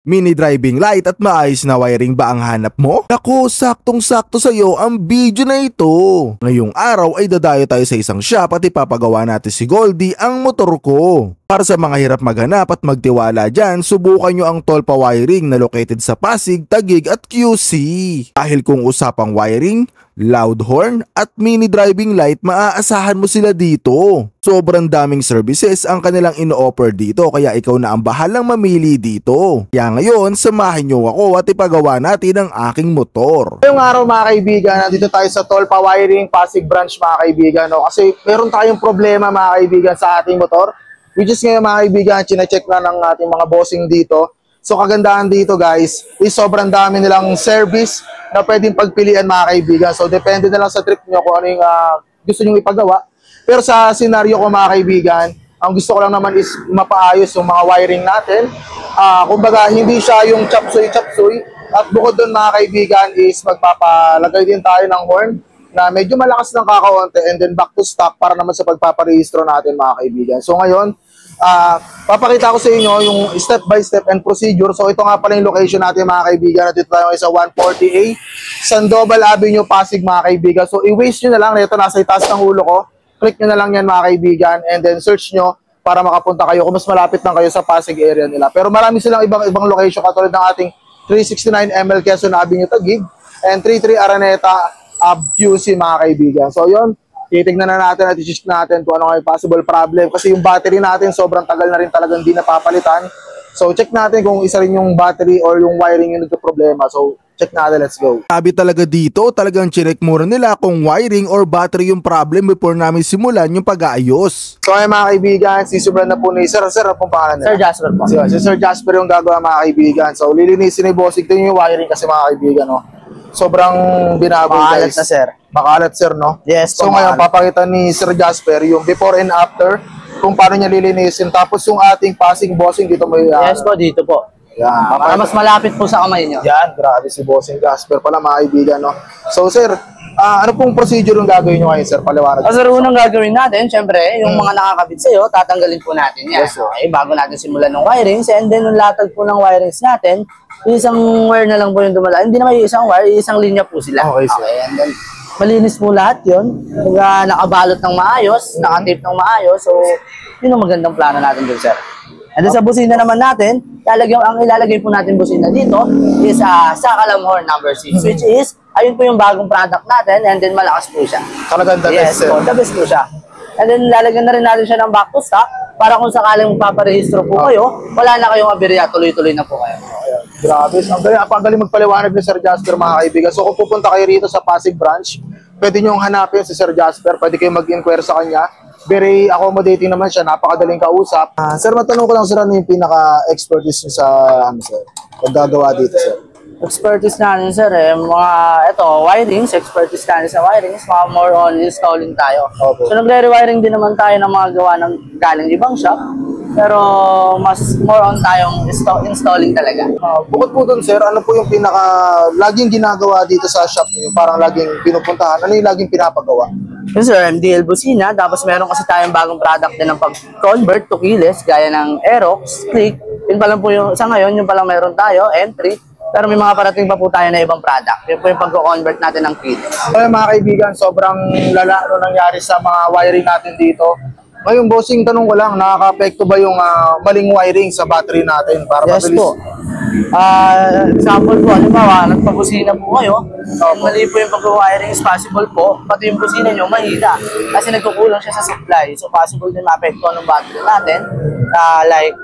Mini driving light at maayos na wiring ba ang hanap mo? Naku, saktong-sakto sa'yo ang video na ito. Ngayong araw ay dadayo tayo sa isang shop at ipapagawa natin si Goldie ang motor ko. Para sa mga hirap maghanap at magtiwala dyan, subukan nyo ang Tolpa Wiring na located sa Pasig, Taguig at QC. Dahil kung usapang wiring, loud horn at mini driving light, maaasahan mo sila dito. Sobrang daming services ang kanilang ino-offer dito kaya ikaw na ang bahalang mamili dito. Kaya ngayon, samahin nyo ako at ipagawa natin ang aking motor. Ngayong araw mga kaibigan, nandito tayo sa Tolpa Wiring, Pasig branch mga kaibigan. No? Kasi meron tayong problema mga kaibigan sa ating motor. Which is ngayon mga kaibigan, chinecheck na ng ating mga bossing dito. So kagandahan dito guys, is sobrang dami nilang service na pwedeng pagpilian mga kaibigan. So depende na lang sa trip nyo kung ano yung gusto nyo ipagawa. Pero sa senaryo ko mga kaibigan, ang gusto ko lang naman is mapaayos yung mga wiring natin. Kumbaga hindi siya yung chapsuy-chapsuy. At bukod doon mga kaibigan is magpapalagay din tayo ng horn na medyo malakas ng kakaunti and then back to stock para naman sa pagpaparehistro natin mga kaibigan. So ngayon, papakita ko sa inyo yung step by step and procedure. So ito nga pala yung location natin mga kaibigan. Dito tayo sa 140A Sandoval Avenue, Pasig mga kaibigan. So i-waste nyo na lang. Ito nasa itaas ng ulo ko. Click nyo na lang yan mga kaibigan and then search nyo para makapunta kayo kung mas malapit lang kayo sa Pasig area nila. Pero marami silang ibang location katulad ng ating 369 ML Quezon Avenue Taguig and 33 Araneta QC mga kaibigan. So yun, titignan na natin at i-check natin kung ano yung possible problem. Kasi yung battery natin sobrang tagal na rin talagang di napapalitan. So check natin kung isa rin yung battery or yung wiring yung nagka-problema. So check natin, let's go. Sabi talaga dito, talagang chinek muna nila kung wiring or battery yung problem before namin simulan yung pag-aayos. So ay mga kaibigan, sisubran na po ni Sir pong pangalan nila? Sir Jasper po. Si Sir Jasper yung gagawa mga kaibigan. So lilinisin ni Bossing. Ito yung wiring kasi mga kaibigan. No? Sobrang binaboy guys. Makalat na sir. Makalat sir, no? Yes. So ngayon, papakita ni Sir Jasper yung before and after kung paano niya lilinisin. Tapos yung ating passing bossing dito mo Yes po, dito po. Yan. Para mas malapit po sa kamay nyo. Yan, grabe si Bossing Jasper pala mga kaibigan, no? So sir, ano pong procedure yung gagawin nyo ngayon sir? Paliwanag. Sir, unang gagawin natin, syempre, yung mga nakakabit sa'yo, tatanggalin po natin yan. Yes, sir. Okay, bago natin simulan ng wirings, and then yung latag po ng wirings natin, isang wire na lang po yung dumala. Hindi naman yung isang wire, isang linya po sila. Okay, sir. Okay, and then malinis po lahat yun. Nakabalot ng maayos, nakatape ng maayos. So, yun ang magandang plano natin dun, sir. And then sa busina naman natin, ang ilalagay po natin busina dito is Sakalam horn number 6, which is, ayun po yung bagong product natin, and then malakas po siya. Talagang the best, Yes, sir. po, the best po siya. And then lalagyan na rin natin siya ng back to stock para kung sakaling magpaparehistro po kayo, wala na kayong aberya, tuloy-tuloy na po kayo. Ayan, grabe. Ang galing magpaliwanag ni Sir Jasper mga kaibigan. So kung pupunta kayo rito sa Pasig branch, pwede nyo hanapin si Sir Jasper, pwede kayo mag-inquire sa kanya. Very accommodating naman siya, napakadaling kausap. Sir, matanong ko lang sir, ano yung pinaka-expertise nyo sa sir, paggagawa dito sir? Expertise natin sir, wirings, expertise natin sa wirings, mga more on installing tayo. Okay. So nagre-rewiring din naman tayo ng mga gawa ng galing ibang shop, pero mas more on tayong installing talaga. Bukod po dun sir, ano po yung laging ginagawa dito sa shop niyo? Parang laging pinupuntahan, ano yung laging pinapagawa? Yun sir, MDL busina, tapos meron kasi tayong bagong product din ng pag-convert to keyless, gaya ng Aerox, Click, yun pa lang po yung, sa ngayon, yung palang meron tayo, entry, pero may mga parating pa po tayo na ibang product. Yun po yung pag-convert natin ng keyless. So mga kaibigan, sobrang lala nangyari sa mga wiring natin dito. Ngayon bossing, tanong ko lang, nakaka-apekto ba yung maling wiring sa battery natin para Yes mabilis? po. Example po, halimbawa, nagpabusina po kayo, mali po yung pag-wiring is possible po, pati yung busina nyo mahina kasi nagkukulang siya sa supply. So possible din ma-apektuhan ng battery natin. Like,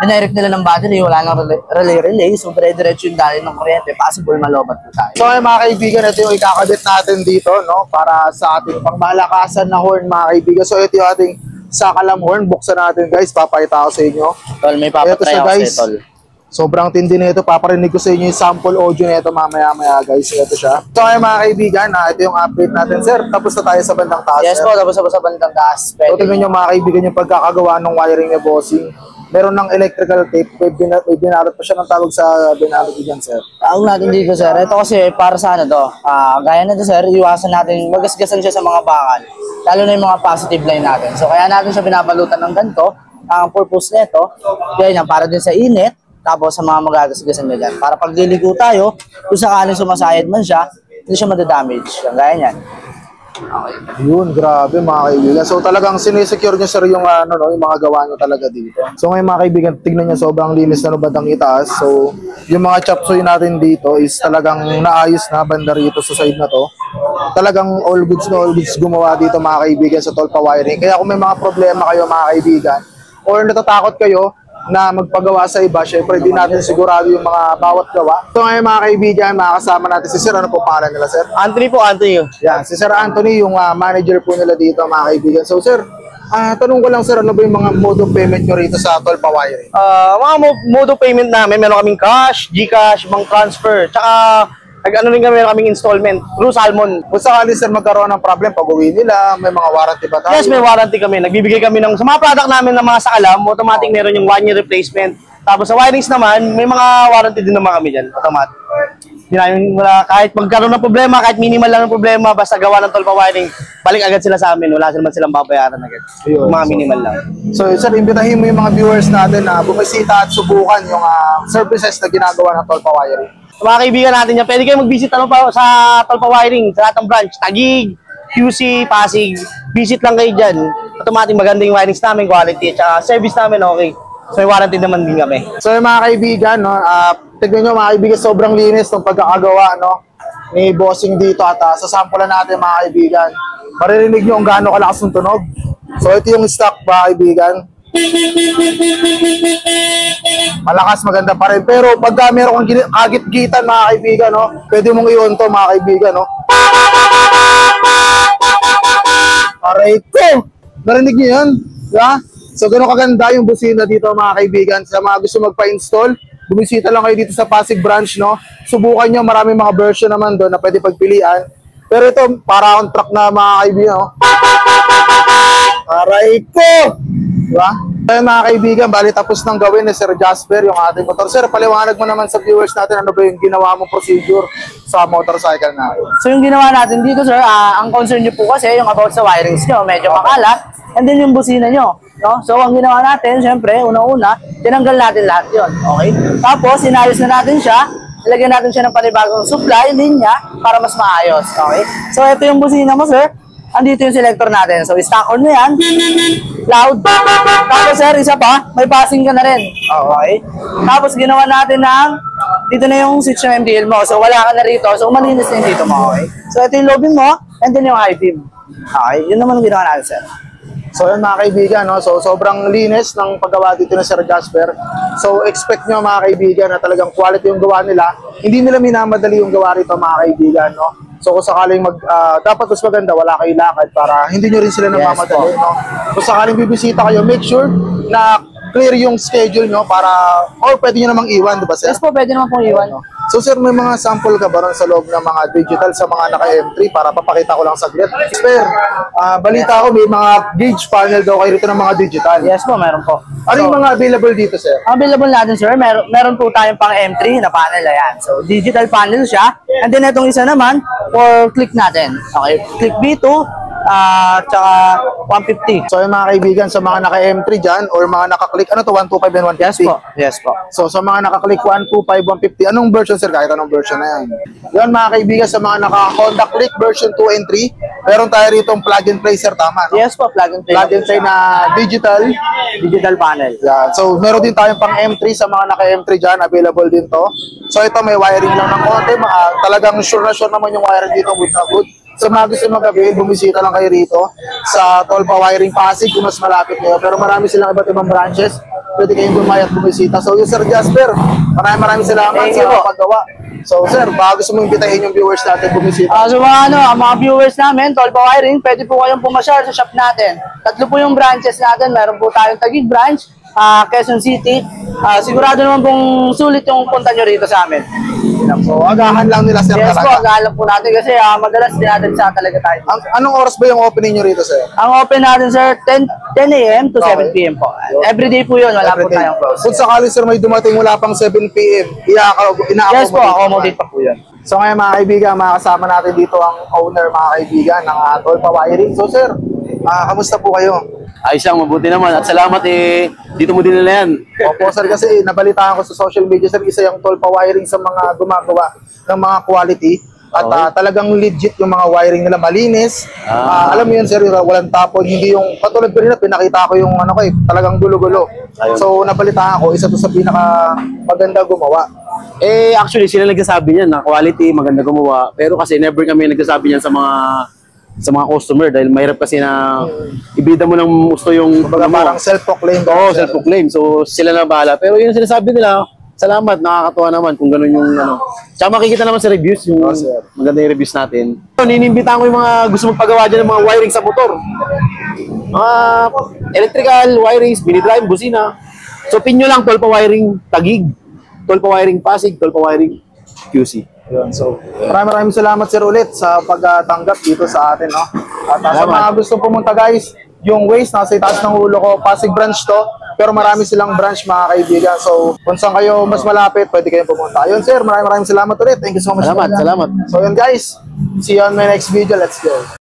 dinirect nila ng battery, wala nang relay, so dire-diretso yung dali ng kuryente, possible malobat po tayo. So mga kaibigan, ito yung ikakabit natin dito, no? Para sa ating pangmalakasan na horn mga kaibigan. So ito yung ating Sakalam horn, buksan natin guys, papakita ko sa inyo. Tol, may papatry ako guys. sa tol. Sobrang tindi nito, paparinig ko sa inyo yung sample audio nito mamaya-maya guys. Ito siya. So ay mga kaibigan, ito yung update natin sir. Tapos na tayo sa bandang taas. Yes sir. po, tapos sa bandang taas. So tingnan nyo mga kaibigan yung pagkakagawa ng wiring ni bossing. Meron ng electrical tape, may binarot pa siya ng tawag sa binarot dyan sir. Ang natin dito sir, ito kasi para sa ano to, gaya na to sir, iwasan natin, magasgasan siya sa mga bakal. Lalo na yung mga positive line natin. So kaya natin siya binabalutan ng ganito. Ang purpose nito, kaya niya para din sa init, tapos sa mga magagasgasan niya dyan. Para pag liligo tayo, kung sakaling sumasayad man siya, hindi siya madadamage. Yung gaya niyan. Okay. Yun, grabe mga kaibigan. So talagang sinesecure nyo sir yung, yung mga gawa nyo talaga dito. So ngayon mga kaibigan, tignan nyo sobrang linis na bandang itaas. So yung mga chop suey natin dito is talagang naayos na banda rito sa side na to. Talagang all goods na all goods gumawa dito mga kaibigan sa Tolpa Wiring. Kaya kung may mga problema kayo mga kaibigan or natatakot kayo na magpagawa sa iba, syempre di natin sigurado yung mga bawat gawa. So ngayon mga kaibigan, makakasama natin si Sir. Ano po pangalan nila Sir? Anthony po, Anthony. Yan, si Sir Anthony, yung manager po nila dito mga kaibigan. So Sir, tanong ko lang Sir, ano ba yung mga mode of payment nyo rito sa Tolpa Wiring? Mga mode of payment namin, meron kaming cash, GCash, bank transfer, tsaka rin kami, meron kaming installment through Salmon. Kung sakali Sir magkaroon ng problem pag uwi nila, may mga warranty ba tayo? Yes, may warranty kami. Nagbibigay kami sa mga product namin ng mga sakalam, automatic meron yung 1-year replacement. Tapos sa wirings naman, may mga warranty din naman kami dyan, automatic. Kahit magkaroon ng problema, kahit minimal lang ng problema, basta gawa ng Tolpa Wiring, balik agad sila sa amin. Wala naman silang babayaran agad. Ayun, mga minimal lang. So Sir, imbitahin mo yung mga viewers natin na bumisita at subukan yung services na ginagawa ng Tolpa Wiring. Mga kaibigan natin yan, pwede kayo mag-visit sa Tolpa Wiring, sa lahat ng branch, Taguig, QC, Pasig, visit lang kayo dyan. Automatic maganda yung wirings namin, quality, at service namin okay. So may warranty naman din kami. So yung mga kaibigan, tignan nyo mga kaibigan, sobrang linis ng pagkakagawa ni bossing dito at sasampulan natin mga kaibigan. Maririnig nyo kung gaano kalakas ng tunog. So ito yung stock mga kaibigan. Malakas, maganda pa rin. Pero pagka meron kang kagit-gitan mga kaibigan, pwede mong i-on to mga kaibigan. Aray ko! Narinig niyo yun? Yeah? So gano'n kaganda yung busina dito mga kaibigan. Sa mga gusto magpa-install, bumisita lang kayo dito sa Pasig branch. Subukan nyo, maraming mga version naman doon na pwede pagpilian. Pero ito, para on track na mga kaibigan. Aray ko! Diba? Ayun mga kaibigan, bali tapos nang gawin ni Sir Jasper yung ating motor. Sir, paliwanag mo naman sa viewers natin ano ba yung ginawa mong procedure sa motorcycle natin. So yung ginawa natin dito sir, ang concern nyo po kasi yung about sa wirings nyo, medyo makalat. And then yung busina nyo. No? So ang ginawa natin, syempre, una-una, tinanggal natin lahat yon. Okay? Tapos, inayos na natin siya. Ilagyan natin siya ng panibagong supply, linya, para mas maayos. Okay? So ito yung busina mo sir. Andito yung selector natin. So, stock on mo yan. Loud. Tapos, sir, isa pa, may passing ka na rin. Okay. Tapos, ginawa natin dito na yung switch ng MDL mo. So, wala ka na rito. So, malinis na yung dito mo. Okay. So, ito yung low beam mo, and then yung high beam. Okay. Yun naman ang ginawa natin, sir. So, yun mga kaibigan, so sobrang linis ng paggawa dito ng Sir Jasper. So, expect nyo mga kaibigan na talagang quality yung gawa nila. Hindi nila minamadali yung gawa rito mga kaibigan, So kung sakaling dapat mas maganda, wala kayo lakad para hindi nyo rin sila namamadali, Kung sakaling bibisita kayo, make sure na clear yung schedule nyo para, or pwede nyo namang iwan, di ba sir? Yes po, pwede naman pong iwan. So sir, may mga sample ka ba ron sa loob ng mga digital sa mga naka-M3 para papakita ko lang saglit? Sir, balita ko may mga gauge panel daw kayo rito ng mga digital. Yes po, meron po. Ano yung mga available dito sir? Available natin sir, meron po tayong pang M3 na panel, ayan. So digital panel siya. And then itong isa naman, for click natin. Okay, click B2, tsaka 150. So yung mga kaibigan sa mga naka-M3 dyan or mga naka-click, ano to, 125 and 150? Yes po, yes po. So sa mga naka-click 125, 150, anong version sir? Kahit anong version na yan. Yan mga kaibigan sa mga naka-Honda Click version 2 and 3, meron tayo rito plug and play sir, tama no? Yes po, plug and play. Plug and play na digital panel. Yeah. So meron din tayong pang M3 sa mga naka-M3 dyan, available din to. So ito may wiring lang ng konti, talagang sure na sure naman yung wiring dito, good na good. So mga gusto mag-avail, bumisita lang kayo rito sa Tolpa Wiring Pasig kung mas malapit kayo. Pero marami silang iba't ibang branches. Pwede kayong bumaya at bumisita. So yung Sir Jasper, maraming salamat sa paggawa. So sir, baka gusto mong imbitahin yung viewers natin bumisita. So mga viewers namin, Tolpa Wiring, pwede po kayong pumasyal sa shop natin. 3 po yung branches natin. Meron po tayong Taguig branch, Quezon City. Sigurado naman pong sulit yung punta nyo rito sa amin. So agahan lang nila sir yes talaga. Po, agahan lang po natin kasi madalas dinadagsa talaga tayo. Anong oras ba yung opening nyo rito sir? Ang open natin sir, 10 a.m. to 7 p.m. po. Everyday po yun, wala po tayong close. Kung sakali sir may dumating wala pang 7 p.m, ina-accommodate. Yes po, accommodate pa po yun. So ngayon mga kaibigan, makakasama natin dito ang owner mga kaibigan ng Tolpa Wiring. So sir, kamusta po kayo? Ayos lang, mabuti naman. At salamat dito mo din nila yan. Opo sir, kasi nabalitaan ko sa social media sir, isa yung Tolpa Wiring sa mga gumagawa ng mga quality. At talagang legit yung mga wiring nila, malinis. Alam mo yun sir, walang tapon, hindi yung katulad ko rin na pinakita ko yung ano ko talagang gulo-gulo. So nabalitaan ko, isa to sa pinaka maganda gumawa. Actually, sila nagsasabi niyan na quality, maganda gumawa. Pero kasi never kami nagsasabi niyan sa mga customer dahil mahirap kasi na ibida mo ng gusto yung Parang self-proclaimed. Oo, self-proclaim. So sila na bahala. Pero yun sinasabi nila, salamat, nakakatuwa naman kung gano'n yung ano. Tsaka makikita naman sa reviews, yung maganda yung reviews natin. So, ninimbitahan ko yung mga gusto magpagawa dyan ng mga wiring sa motor. Mga electrical, wirings, mini drive, busina. So, pin nyo lang, Tolpa Wiring Taguig, Tolpa Wiring Pasig, Tolpa Wiring QC. Yun. So, maraming salamat sir ulit sa pagtanggap dito sa atin, no? At sa mga gusto pumunta guys, yung Waze nasa itaas ng ulo ko, Pasig branch to, pero marami silang branch mga kaibigan. So, kung saan kayo mas malapit, pwede kayong pumunta. Ayun sir, maraming salamat ulit. Thank you so much. Salamat. So yun guys, see you on my next video. Let's go.